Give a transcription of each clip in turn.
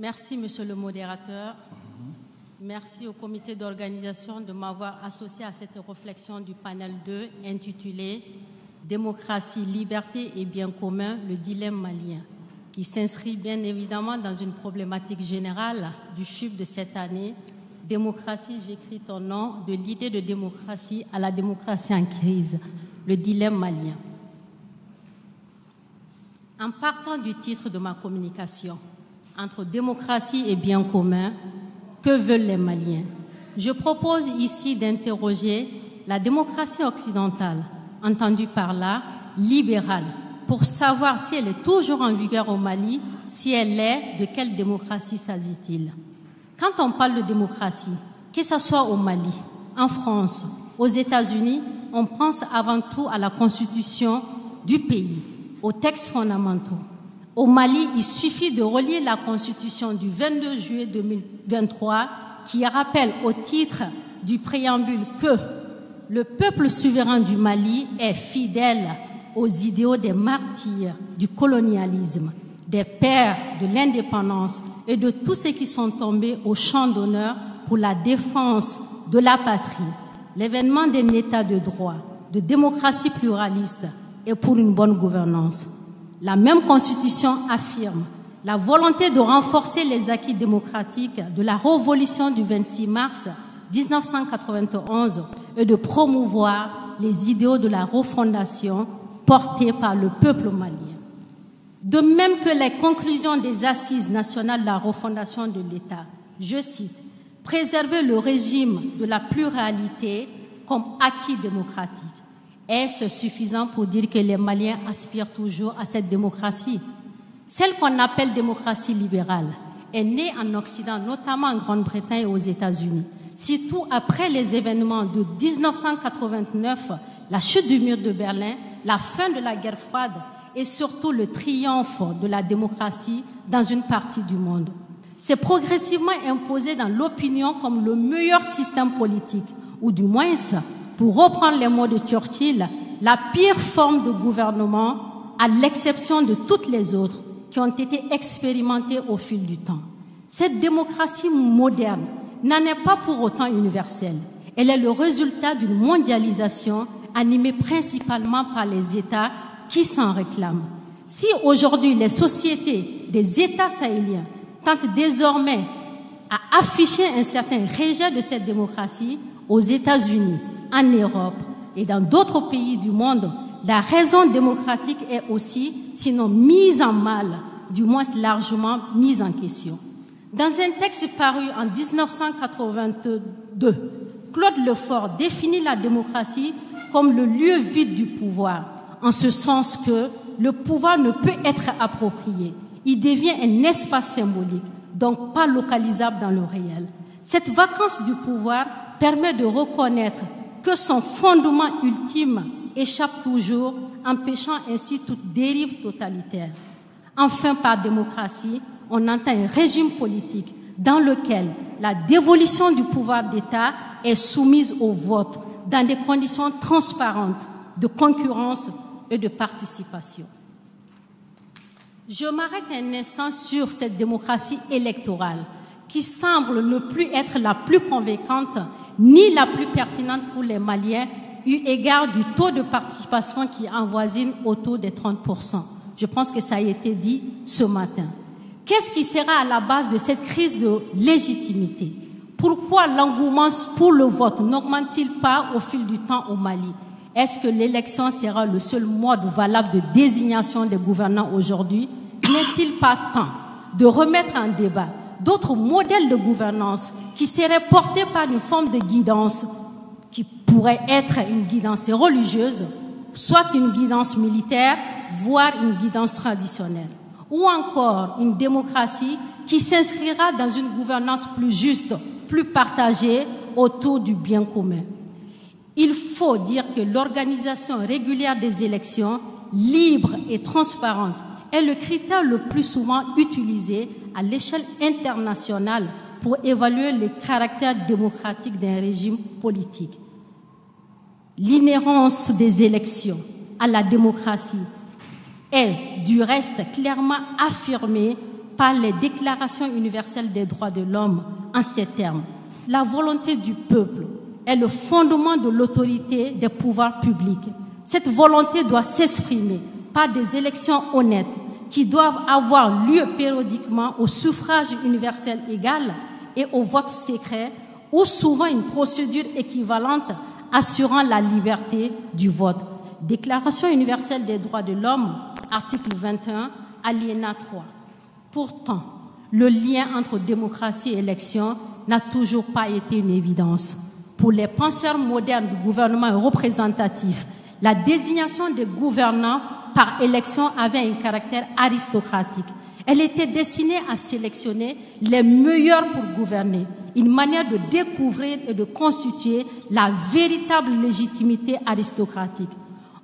Merci, monsieur le modérateur. Merci au comité d'organisation de m'avoir associé à cette réflexion du panel 2 intitulée « Démocratie, liberté et bien commun, le dilemme malien » qui s'inscrit bien évidemment dans une problématique générale du FUB de cette année. Démocratie, j'écris ton nom, de l'idée de démocratie à la démocratie en crise, le dilemme malien. En partant du titre de ma communication, entre démocratie et bien commun, que veulent les Maliens? Je propose ici d'interroger la démocratie occidentale, entendue par là libérale, pour savoir si elle est toujours en vigueur au Mali, si elle l'est, de quelle démocratie s'agit-il? Quand on parle de démocratie, que ce soit au Mali, en France, aux États-Unis, on pense avant tout à la constitution du pays, aux textes fondamentaux. Au Mali, il suffit de relire la constitution du 22 juillet 2023 qui rappelle au titre du préambule que le peuple souverain du Mali est fidèle aux idéaux des martyrs du colonialisme, des pères de l'indépendance et de tous ceux qui sont tombés au champ d'honneur pour la défense de la patrie, l'événement d'un état de droit, de démocratie pluraliste et pour une bonne gouvernance. La même constitution affirme la volonté de renforcer les acquis démocratiques de la révolution du 26 mars 1991 et de promouvoir les idéaux de la refondation portés par le peuple malien. De même que les conclusions des assises nationales de la refondation de l'État, je cite, « préserver le régime de la pluralité comme acquis démocratique ». Est-ce suffisant pour dire que les Maliens aspirent toujours à cette démocratie? Celle qu'on appelle démocratie libérale est née en Occident, notamment en Grande-Bretagne et aux États-Unis. Surtout après les événements de 1989, la chute du mur de Berlin, la fin de la guerre froide et surtout le triomphe de la démocratie dans une partie du monde. C'est progressivement imposé dans l'opinion comme le meilleur système politique, ou du moins, pour reprendre les mots de Churchill, la pire forme de gouvernement à l'exception de toutes les autres qui ont été expérimentées au fil du temps. Cette démocratie moderne n'en est pas pour autant universelle. Elle est le résultat d'une mondialisation animée principalement par les États qui s'en réclament. Si aujourd'hui les sociétés des États sahéliens tentent désormais à afficher un certain rejet de cette démocratie, aux États-Unis, en Europe et dans d'autres pays du monde, la raison démocratique est aussi, sinon mise en mal, du moins largement mise en question. Dans un texte paru en 1982, Claude Lefort définit la démocratie comme le lieu vide du pouvoir, en ce sens que le pouvoir ne peut être approprié. Il devient un espace symbolique, donc pas localisable dans le réel. Cette vacance du pouvoir permet de reconnaître que son fondement ultime échappe toujours, empêchant ainsi toute dérive totalitaire. Enfin, par démocratie, on entend un régime politique dans lequel la dévolution du pouvoir d'État est soumise au vote dans des conditions transparentes de concurrence et de participation. Je m'arrête un instant sur cette démocratie électorale qui semble ne plus être la plus convaincante ni la plus pertinente pour les Maliens eu égard du taux de participation qui avoisine autour des 30%. Je pense que ça a été dit ce matin. Qu'est-ce qui sera à la base de cette crise de légitimité? Pourquoi l'engouement pour le vote n'augmente-t-il pas au fil du temps au Mali? Est-ce que l'élection sera le seul mode valable de désignation des gouvernants aujourd'hui? N'est-il pas temps de remettre en débat d'autres modèles de gouvernance qui seraient portés par une forme de guidance qui pourrait être une guidance religieuse, soit une guidance militaire, voire une guidance traditionnelle, ou encore une démocratie qui s'inscrira dans une gouvernance plus juste, plus partagée autour du bien commun. Il faut dire que l'organisation régulière des élections, libres et transparentes, est le critère le plus souvent utilisé à l'échelle internationale pour évaluer le caractère démocratique d'un régime politique. L'inhérence des élections à la démocratie est, du reste, clairement affirmée par les déclarations universelles des droits de l'homme en ces termes. La volonté du peuple est le fondement de l'autorité des pouvoirs publics. Cette volonté doit s'exprimer par des élections honnêtes qui doivent avoir lieu périodiquement au suffrage universel égal et au vote secret, ou souvent une procédure équivalente assurant la liberté du vote. Déclaration universelle des droits de l'homme, article 21, alinéa 3. Pourtant, le lien entre démocratie et élection n'a toujours pas été une évidence. Pour les penseurs modernes du gouvernement représentatif, la désignation des gouvernants par élection avait un caractère aristocratique. Elle était destinée à sélectionner les meilleurs pour gouverner, une manière de découvrir et de constituer la véritable légitimité aristocratique.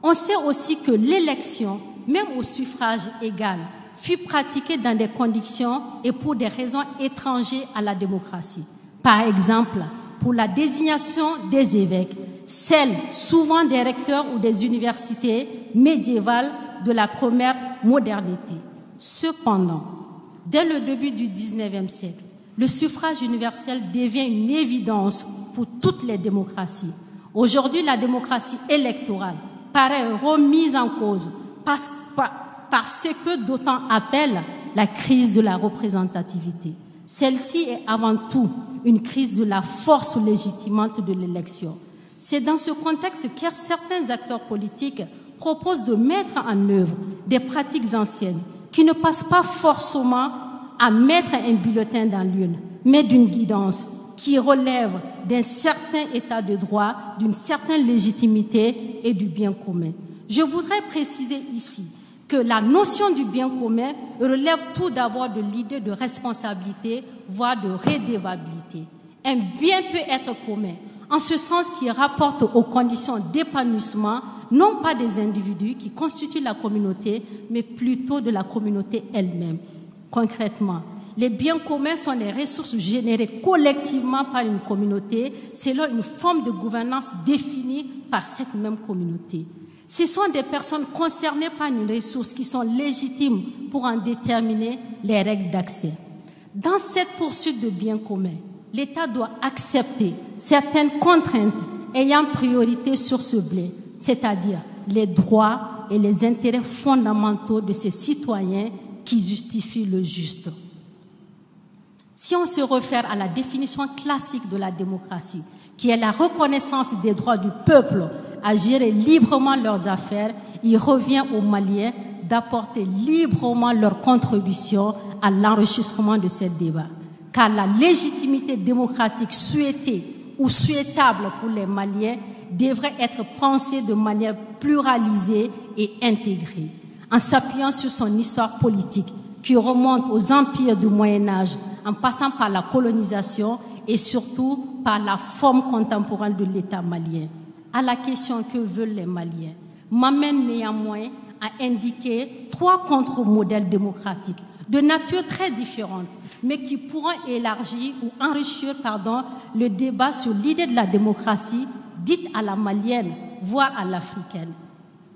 On sait aussi que l'élection, même au suffrage égal, fut pratiquée dans des conditions et pour des raisons étrangères à la démocratie. Par exemple, pour la désignation des évêques, celle souvent des recteurs ou des universités médiévales de la première modernité. Cependant, dès le début du XIXe siècle, le suffrage universel devient une évidence pour toutes les démocraties. Aujourd'hui, la démocratie électorale paraît remise en cause par ce que d'autant appellent la crise de la représentativité. Celle-ci est avant tout une crise de la force légitimante de l'élection. C'est dans ce contexte que certains acteurs politiques proposent de mettre en œuvre des pratiques anciennes qui ne passent pas forcément à mettre un bulletin dans l'urne, mais d'une guidance qui relève d'un certain état de droit, d'une certaine légitimité et du bien commun. Je voudrais préciser ici que la notion du bien commun relève tout d'abord de l'idée de responsabilité, voire de redevabilité. Un bien peut être commun, en ce sens qu'il rapporte aux conditions d'épanouissement, non pas des individus qui constituent la communauté, mais plutôt de la communauté elle-même. Concrètement, les biens communs sont les ressources générées collectivement par une communauté selon une forme de gouvernance définie par cette même communauté. Ce sont des personnes concernées par une ressource qui sont légitimes pour en déterminer les règles d'accès. Dans cette poursuite de biens communs, l'État doit accepter certaines contraintes ayant priorité sur ce bien, c'est-à-dire les droits et les intérêts fondamentaux de ses citoyens qui justifient le juste. Si on se réfère à la définition classique de la démocratie, qui est la reconnaissance des droits du peuple à gérer librement leurs affaires, il revient aux Maliens d'apporter librement leur contribution à l'enrichissement de ce débat. Car la légitimité démocratique souhaitée ou souhaitable pour les Maliens devrait être pensée de manière pluralisée et intégrée, en s'appuyant sur son histoire politique qui remonte aux empires du Moyen-Âge, en passant par la colonisation et surtout par la forme contemporaine de l'État malien. À la question que veulent les Maliens, m'amène néanmoins à indiquer 3 contre-modèles démocratiques de nature très différente, mais qui pourront élargir ou enrichir le débat sur l'idée de la démocratie dite à la malienne, voire à l'africaine.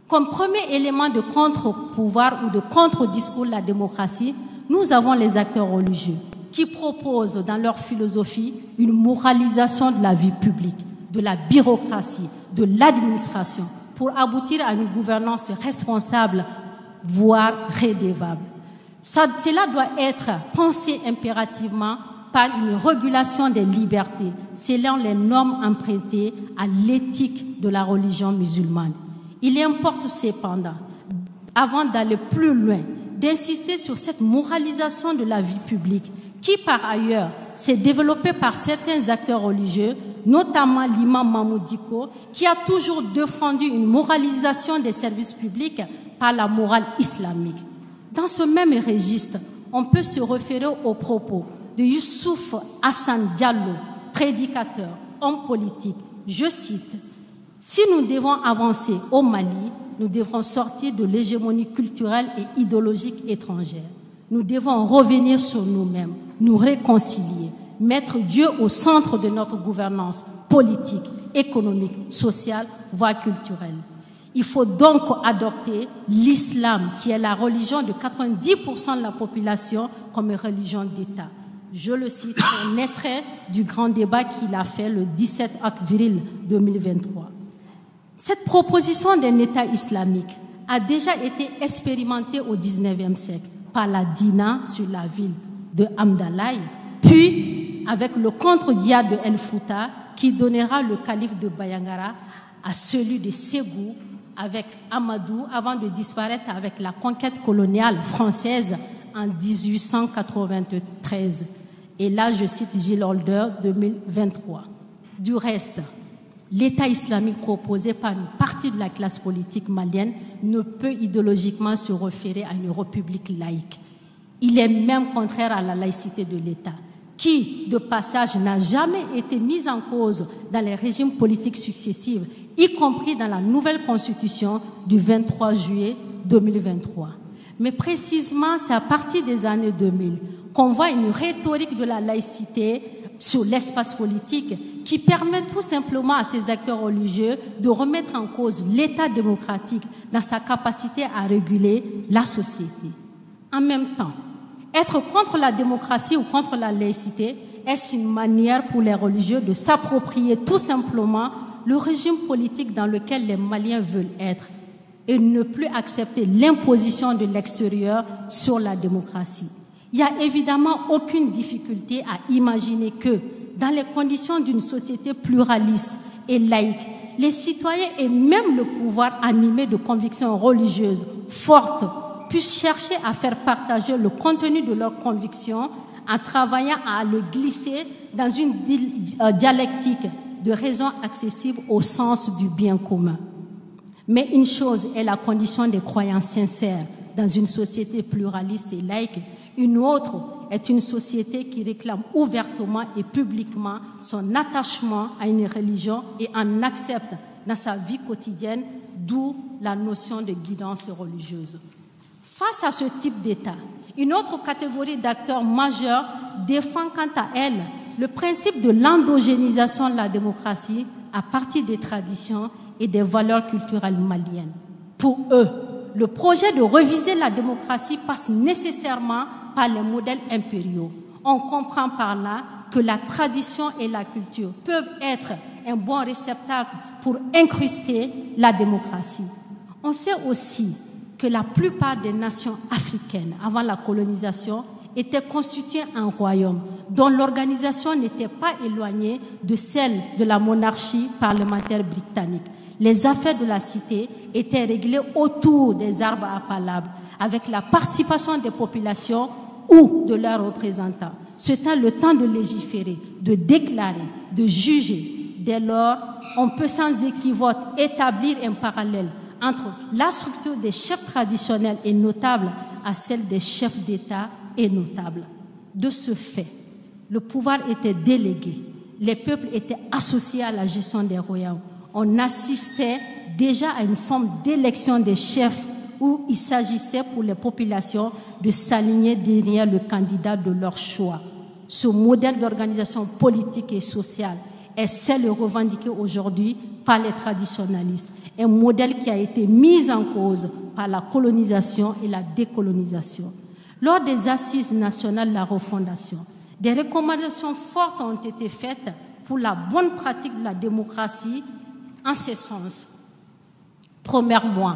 Comme premier élément de contre-pouvoir ou de contre-discours de la démocratie, nous avons les acteurs religieux qui proposent dans leur philosophie une moralisation de la vie publique, de la bureaucratie, de l'administration, pour aboutir à une gouvernance responsable, voire redevable. Cela doit être pensé impérativement par une régulation des libertés, selon les normes empruntées à l'éthique de la religion musulmane. Il importe cependant, avant d'aller plus loin, d'insister sur cette moralisation de la vie publique, qui par ailleurs s'est développée par certains acteurs religieux, notamment l'imam Mahmoud Dicko, qui a toujours défendu une moralisation des services publics par la morale islamique. Dans ce même registre, on peut se référer aux propos de Youssouf Hassan Diallo, prédicateur, homme politique. Je cite, « Si nous devons avancer au Mali, nous devrons sortir de l'hégémonie culturelle et idéologique étrangère. Nous devons revenir sur nous-mêmes, nous réconcilier, mettre Dieu au centre de notre gouvernance politique, économique, sociale, voire culturelle. Il faut donc adopter l'islam, qui est la religion de 90% de la population, comme religion d'État. Je le cite, un extrait du grand débat qu'il a fait le 17 avril 2023. Cette proposition d'un État islamique a déjà été expérimentée au XIXe siècle par la Dina sur la ville de Hamdalaï, puis avec le contre-djihad de El Fouta qui donnera le calife de Bayangara à celui de Ségou avec Amadou avant de disparaître avec la conquête coloniale française en 1893. Et là, je cite Gilles Holder, 2023. Du reste, l'État islamique proposé par une partie de la classe politique malienne ne peut idéologiquement se référer à une république laïque. Il est même contraire à la laïcité de l'État, qui, de passage, n'a jamais été mise en cause dans les régimes politiques successifs, y compris dans la nouvelle constitution du 23 juillet 2023. Mais précisément, c'est à partir des années 2000 qu'on voit une rhétorique de la laïcité sur l'espace politique qui permet tout simplement à ces acteurs religieux de remettre en cause l'État démocratique dans sa capacité à réguler la société. En même temps, être contre la démocratie ou contre la laïcité, est-ce une manière pour les religieux de s'approprier tout simplement le régime politique dans lequel les Maliens veulent être et ne plus accepter l'imposition de l'extérieur sur la démocratie? Il n'y a évidemment aucune difficulté à imaginer que, dans les conditions d'une société pluraliste et laïque, les citoyens et même le pouvoir animé de convictions religieuses fortes puissent chercher à faire partager le contenu de leurs convictions en travaillant à le glisser dans une dialectique de raison accessible au sens du bien commun. Mais une chose est la condition des croyants sincères dans une société pluraliste et laïque. Une autre est une société qui réclame ouvertement et publiquement son attachement à une religion et en accepte dans sa vie quotidienne, d'où la notion de guidance religieuse. Face à ce type d'État, une autre catégorie d'acteurs majeurs défend quant à elle le principe de l'endogénisation de la démocratie à partir des traditions et des valeurs culturelles maliennes. Pour eux, le projet de reviser la démocratie passe nécessairement par les modèles impériaux. On comprend par là que la tradition et la culture peuvent être un bon réceptacle pour incruster la démocratie. On sait aussi que la plupart des nations africaines, avant la colonisation, étaient constituées en royaume dont l'organisation n'était pas éloignée de celle de la monarchie parlementaire britannique. Les affaires de la cité étaient réglées autour des arbres à palabres, avec la participation des populations ou de leurs représentants. C'était le temps de légiférer, de déclarer, de juger. Dès lors, on peut sans équivoque établir un parallèle entre la structure des chefs traditionnels et notables à celle des chefs d'État et notables. De ce fait, le pouvoir était délégué, les peuples étaient associés à la gestion des royaumes. On assistait déjà à une forme d'élection des chefs où il s'agissait pour les populations de s'aligner derrière le candidat de leur choix. Ce modèle d'organisation politique et sociale est celle revendiquée aujourd'hui par les traditionalistes, un modèle qui a été mis en cause par la colonisation et la décolonisation. Lors des assises nationales de la refondation, des recommandations fortes ont été faites pour la bonne pratique de la démocratie en ce sens. Premièrement,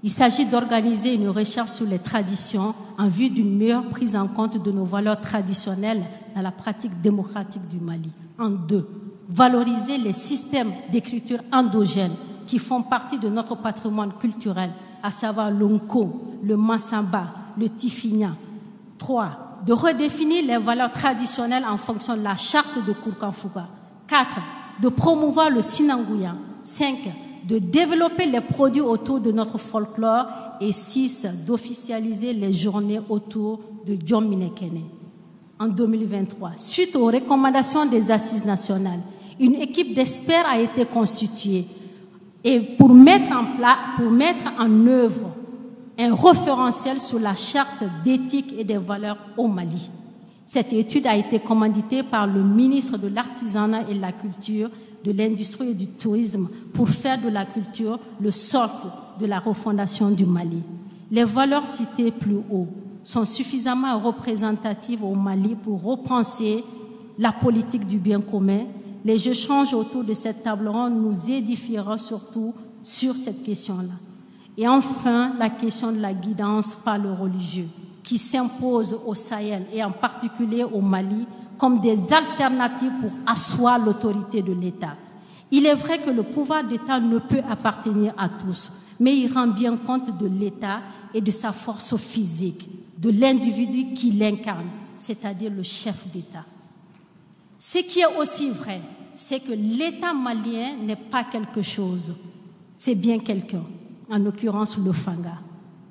il s'agit d'organiser une recherche sur les traditions en vue d'une meilleure prise en compte de nos valeurs traditionnelles dans la pratique démocratique du Mali. En deux, valoriser les systèmes d'écriture endogènes qui font partie de notre patrimoine culturel, à savoir l'Onko, le Massamba, le Tifigna. 3. De redéfinir les valeurs traditionnelles en fonction de la charte de Kourkanfouga. 4. De promouvoir le Sinangouya. 5. De développer les produits autour de notre folklore. Et 6. D'officialiser les journées autour de Djomminekene. En 2023, suite aux recommandations des assises nationales, une équipe d'experts a été constituée et pour mettre en œuvre un référentiel sur la charte d'éthique et des valeurs au Mali. Cette étude a été commanditée par le ministre de l'Artisanat et de la Culture, de l'industrie et du tourisme pour faire de la culture le socle de la refondation du Mali. Les valeurs citées plus haut sont suffisamment représentatives au Mali pour repenser la politique du bien commun. Les échanges autour de cette table ronde nous édifieront surtout sur cette question-là. Et enfin, la question de la guidance par le religieux, qui s'impose au Sahel et en particulier au Mali comme des alternatives pour asseoir l'autorité de l'État. Il est vrai que le pouvoir d'État ne peut appartenir à tous, mais il rend bien compte de l'État et de sa force physique, de l'individu qui l'incarne, c'est-à-dire le chef d'État. Ce qui est aussi vrai, c'est que l'État malien n'est pas quelque chose, c'est bien quelqu'un, en l'occurrence le Fanga.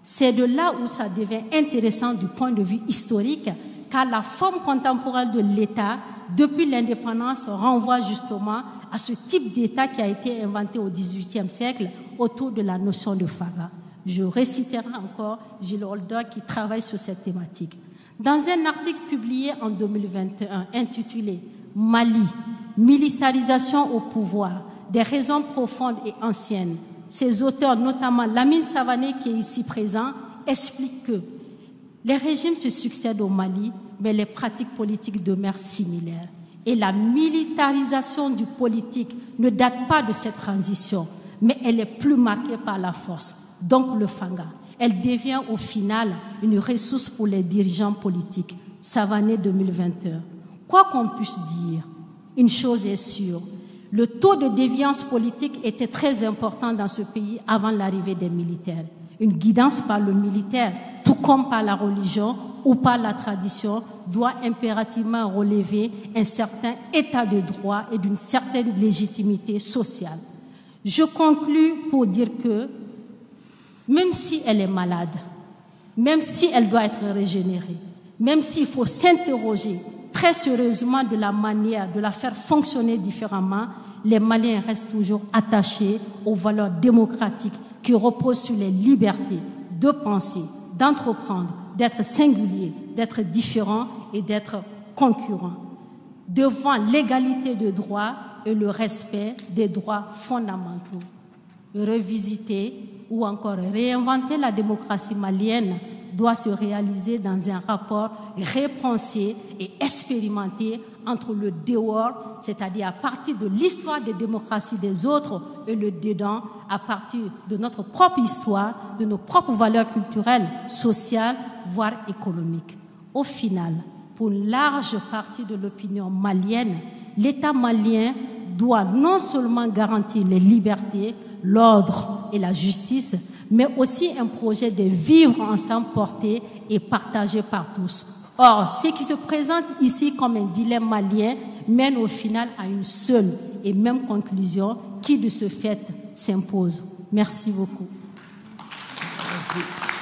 C'est de là où ça devient intéressant du point de vue historique, car la forme contemporaine de l'État, depuis l'indépendance, renvoie justement à ce type d'État qui a été inventé au XVIIIe siècle autour de la notion de Fanga. Je réciterai encore Gilles Holder qui travaille sur cette thématique. Dans un article publié en 2021 intitulé « Mali, militarisation au pouvoir, des raisons profondes et anciennes », ses auteurs, notamment Lamine Savané qui est ici présent, expliquent que les régimes se succèdent au Mali, mais les pratiques politiques demeurent similaires. Et la militarisation du politique ne date pas de cette transition, mais elle est plus marquée par la force, donc le Fanga. Elle devient au final une ressource pour les dirigeants politiques. Savané 2021. Quoi qu'on puisse dire, une chose est sûre, le taux de déviance politique était très important dans ce pays avant l'arrivée des militaires. Une guidance par le militaire, tout comme par la religion ou par la tradition, doit impérativement relever un certain état de droit et d'une certaine légitimité sociale. Je conclus pour dire que, même si elle est malade, même si elle doit être régénérée, même s'il faut s'interroger très sérieusement de la manière de la faire fonctionner différemment, les Maliens restent toujours attachés aux valeurs démocratiques qui reposent sur les libertés de penser, d'entreprendre, d'être singulier, d'être différent et d'être concurrent, devant l'égalité de droits et le respect des droits fondamentaux. Revisiter ou encore réinventer la démocratie malienne doit se réaliser dans un rapport repensé et expérimenté entre le dehors, c'est-à-dire à partir de l'histoire des démocraties des autres, et le dedans, à partir de notre propre histoire, de nos propres valeurs culturelles, sociales, voire économiques. Au final, pour une large partie de l'opinion malienne, l'État malien doit non seulement garantir les libertés, l'ordre et la justice, mais aussi un projet de vivre ensemble porté et partagé par tous. Or, ce qui se présente ici comme un dilemme malien mène au final à une seule et même conclusion qui, de ce fait, s'impose. Merci beaucoup. Merci.